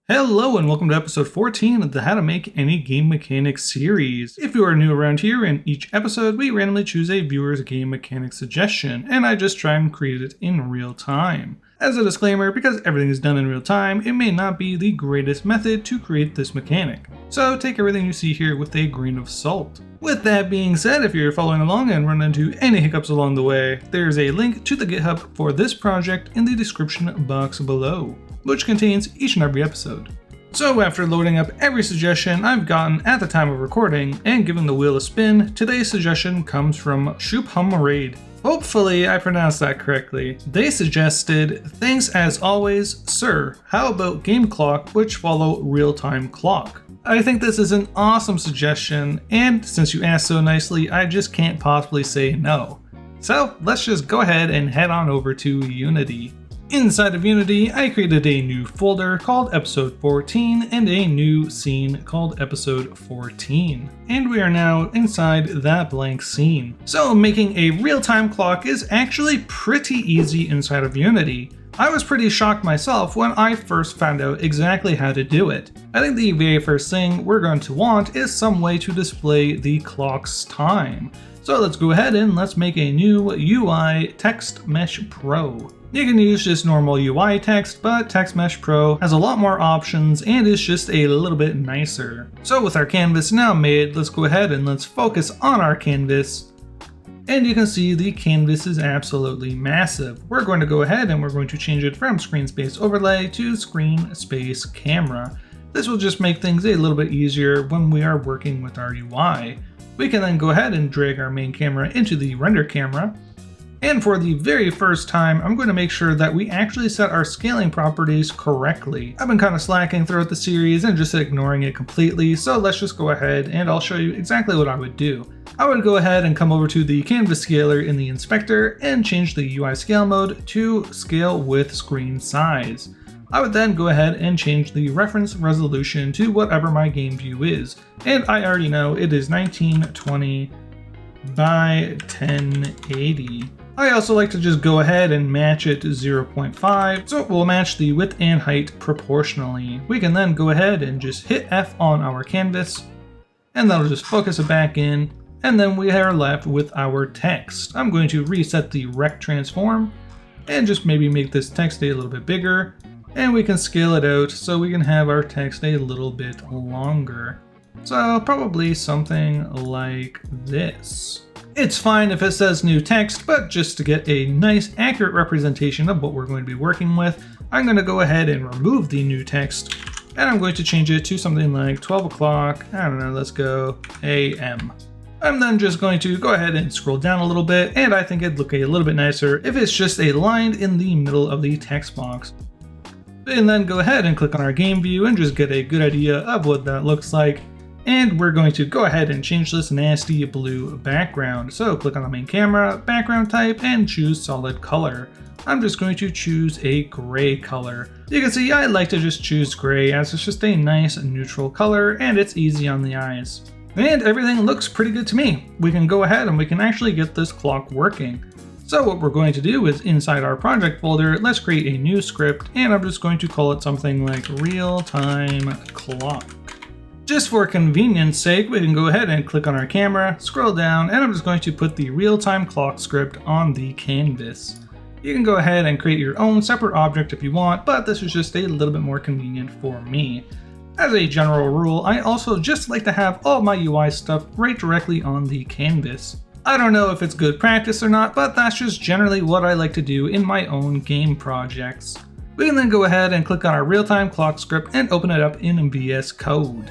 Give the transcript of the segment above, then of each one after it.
Hello and welcome to episode 14 of the How to Make Any Game Mechanics series. If you are new around here, in each episode we randomly choose a viewer's game mechanic suggestion, and I just try and create it in real time. As a disclaimer, because everything is done in real time, it may not be the greatest method to create this mechanic, so take everything you see here with a grain of salt. With that being said, if you're following along and run into any hiccups along the way, there's a link to the GitHub for this project in the description box below, which contains each and every episode. So after loading up every suggestion I've gotten at the time of recording and giving the wheel a spin, today's suggestion comes from Shoophamraid. Hopefully I pronounced that correctly. They suggested, "Thanks as always, sir. How about game clock which follow real-time clock?" I think this is an awesome suggestion, and since you asked so nicely, I just can't possibly say no. So let's just go ahead and head on over to Unity. Inside of Unity, I created a new folder called episode 14 and a new scene called episode 14. And we are now inside that blank scene. So making a real-time clock is actually pretty easy inside of Unity. I was pretty shocked myself when I first found out exactly how to do it. I think the very first thing we're going to want is some way to display the clock's time. So let's go ahead and let's make a new UI Text Mesh Pro. You can use just normal UI text, but Text Mesh Pro has a lot more options and is just a little bit nicer. So with our canvas now made, let's go ahead and let's focus on our canvas. And you can see the canvas is absolutely massive. We're going to go ahead and we're going to change it from screen space overlay to screen space camera. This will just make things a little bit easier when we are working with our UI. We can then go ahead and drag our main camera into the render camera. And for the very first time, I'm going to make sure that we actually set our scaling properties correctly. I've been kind of slacking throughout the series and just ignoring it completely, so let's just go ahead and I'll show you exactly what I would do. I would go ahead and come over to the canvas scaler in the inspector and change the UI scale mode to scale with screen size. I would then go ahead and change the reference resolution to whatever my game view is, and I already know it is 1920 by 1080. I also like to just go ahead and match it to 0.5, so it will match the width and height proportionally. We can then go ahead and just hit F on our canvas, and that'll just focus it back in, and then we are left with our text. I'm going to reset the rect transform, and just maybe make this text a little bit bigger, and we can scale it out so we can have our text a little bit longer. So probably something like this. It's fine if it says new text, but just to get a nice accurate representation of what we're going to be working with, I'm going to go ahead and remove the new text, and I'm going to change it to something like 12 o'clock, I don't know, let's go AM. I'm then just going to go ahead and scroll down a little bit, and I think it'd look a little bit nicer if it's just a line in the middle of the text box. And then go ahead and click on our game view and just get a good idea of what that looks like. And we're going to go ahead and change this nasty blue background. So click on the main camera, background type, and choose solid color. I'm just going to choose a gray color. You can see I like to just choose gray as it's just a nice neutral color and it's easy on the eyes. And everything looks pretty good to me. We can go ahead and we can actually get this clock working. So what we're going to do is inside our project folder, let's create a new script, and I'm just going to call it something like real-time clock. Just for convenience sake, we can go ahead and click on our camera, scroll down, and I'm just going to put the real-time clock script on the canvas. You can go ahead and create your own separate object if you want, but this is just a little bit more convenient for me. As a general rule, I also just like to have all my UI stuff right directly on the canvas. I don't know if it's good practice or not, but that's just generally what I like to do in my own game projects. We can then go ahead and click on our real-time clock script and open it up in VS Code.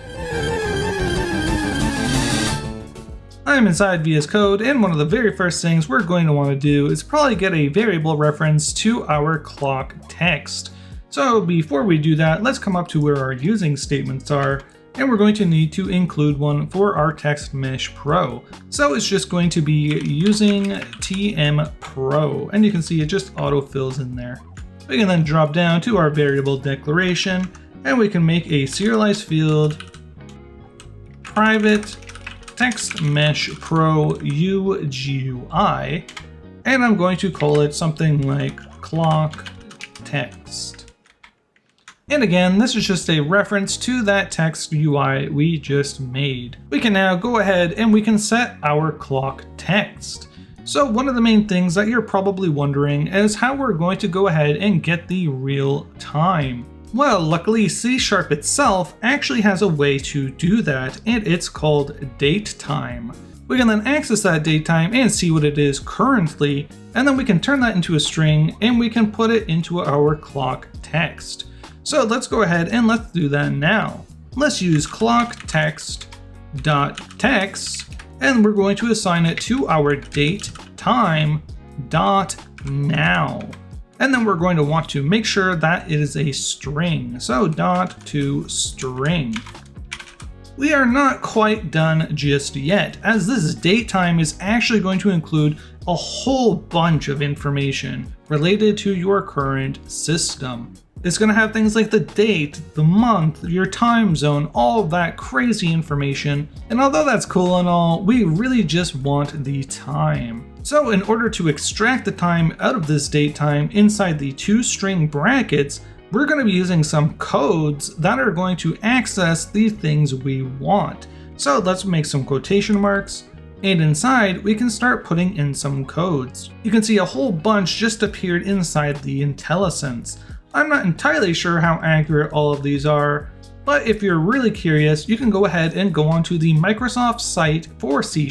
I'm inside VS Code, and one of the very first things we're going to want to do is probably get a variable reference to our clock text. So before we do that, let's come up to where our using statements are, and we're going to need to include one for our Text Mesh Pro. So it's just going to be using TM Pro, and you can see it just auto-fills in there. We can then drop down to our variable declaration, and we can make a serialized field, private Text Mesh Pro UGUI, and I'm going to call it something like clock text. And again, this is just a reference to that text UI we just made. We can now go ahead and we can set our clock text. So one of the main things that you're probably wondering is how we're going to go ahead and get the real time. Well, luckily C# itself actually has a way to do that, and it's called datetime. We can then access that datetime and see what it is currently, and then we can turn that into a string and we can put it into our clock text. So let's go ahead and let's do that now. Let's use clock text.text, and we're going to assign it to our datetime.now. And then we're going to want to make sure that it is a string. So dot to string. We are not quite done just yet, as this datetime is actually going to include a whole bunch of information related to your current system. It's going to have things like the date, the month, your time zone, all of that crazy information. And although that's cool and all, we really just want the time. So in order to extract the time out of this datetime inside the two string brackets, we're going to be using some codes that are going to access the things we want. So let's make some quotation marks, and inside we can start putting in some codes. You can see a whole bunch just appeared inside the IntelliSense. I'm not entirely sure how accurate all of these are, but if you're really curious, you can go ahead and go onto the Microsoft site for C#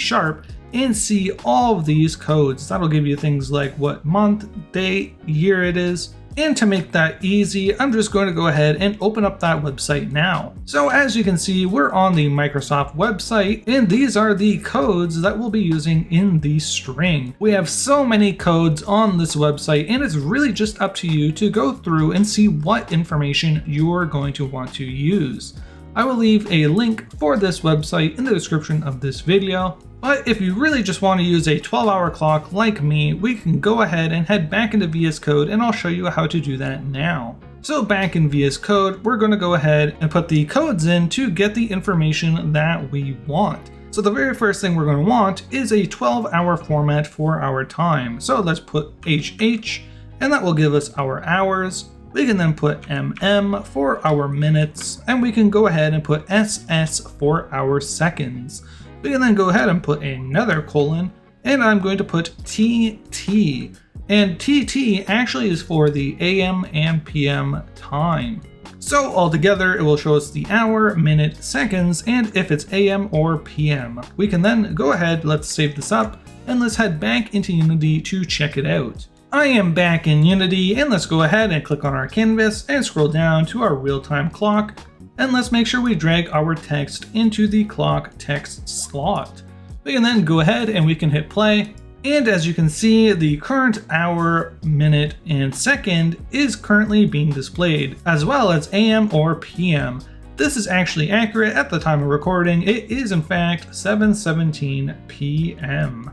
and see all of these codes. That'll give you things like what month, date, year it is. And to make that easy, I'm just going to go ahead and open up that website now. So as you can see, we're on the Microsoft website, and these are the codes that we'll be using in the string. We have so many codes on this website, and it's really just up to you to go through and see what information you're going to want to use. I will leave a link for this website in the description of this video. But if you really just want to use a 12-hour clock like me, we can go ahead and head back into VS Code, and I'll show you how to do that now. So back in VS Code, we're going to go ahead and put the codes in to get the information that we want. So the very first thing we're going to want is a 12-hour format for our time. So let's put HH, and that will give us our hours. We can then put MM for our minutes, and we can go ahead and put SS for our seconds. We can then go ahead and put another colon, and I'm going to put TT. And TT actually is for the AM and PM time. So altogether, it will show us the hour, minute, seconds, and if it's AM or PM. We can then go ahead, let's save this up, and let's head back into Unity to check it out. I am back in Unity, and let's go ahead and click on our canvas and scroll down to our real-time clock. And let's make sure we drag our text into the clock text slot. We can then go ahead and we can hit play. And as you can see, the current hour, minute, and second is currently being displayed, as well as AM or PM. This is actually accurate at the time of recording. It is in fact 7:17 PM.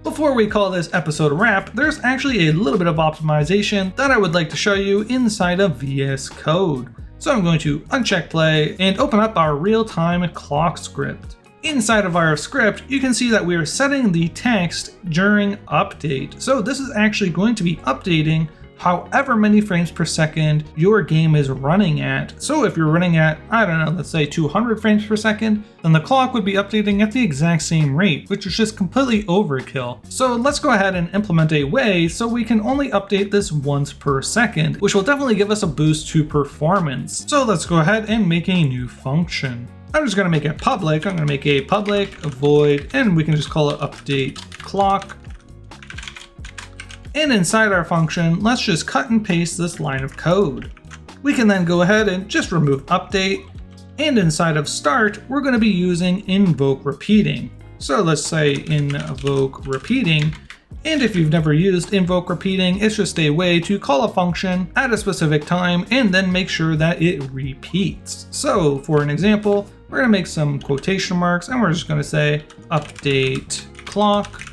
Before we call this episode a wrap, there's actually a little bit of optimization that I would like to show you inside of VS Code. So I'm going to uncheck play and open up our real-time clock script. Inside of our script, you can see that we are setting the text during update. So this is actually going to be updating however many frames per second your game is running at. So if you're running at, I don't know, let's say 200 frames per second, then the clock would be updating at the exact same rate, which is just completely overkill. So let's go ahead and implement a way so we can only update this once per second, which will definitely give us a boost to performance. So let's go ahead and make a new function. I'm just gonna make it public. I'm gonna make a public void, and we can just call it update clock. And inside our function, let's just cut and paste this line of code. We can then go ahead and just remove update. And inside of start, we're going to be using invoke repeating. So let's say invoke repeating. And if you've never used invoke repeating, it's just a way to call a function at a specific time and then make sure that it repeats. So for an example, we're going to make some quotation marks and we're just going to say update clock.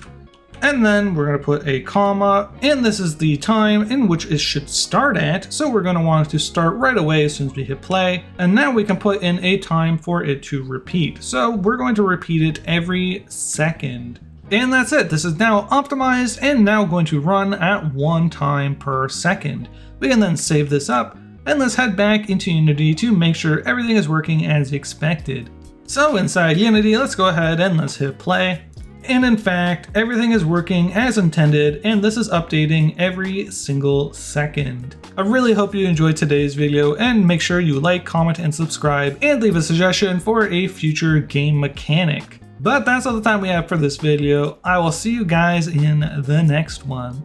And then we're going to put a comma, and this is the time in which it should start at. So we're going to want it to start right away as soon as we hit play. And now we can put in a time for it to repeat. So we're going to repeat it every second. And that's it. This is now optimized and now going to run at 1 time per second. We can then save this up, And let's head back into Unity to make sure everything is working as expected. So inside Unity, let's go ahead and let's hit play. And in fact, everything is working as intended, and this is updating every single second. I really hope you enjoyed today's video, and make sure you like, comment, and subscribe, and leave a suggestion for a future game mechanic. But that's all the time we have for this video. I will see you guys in the next one.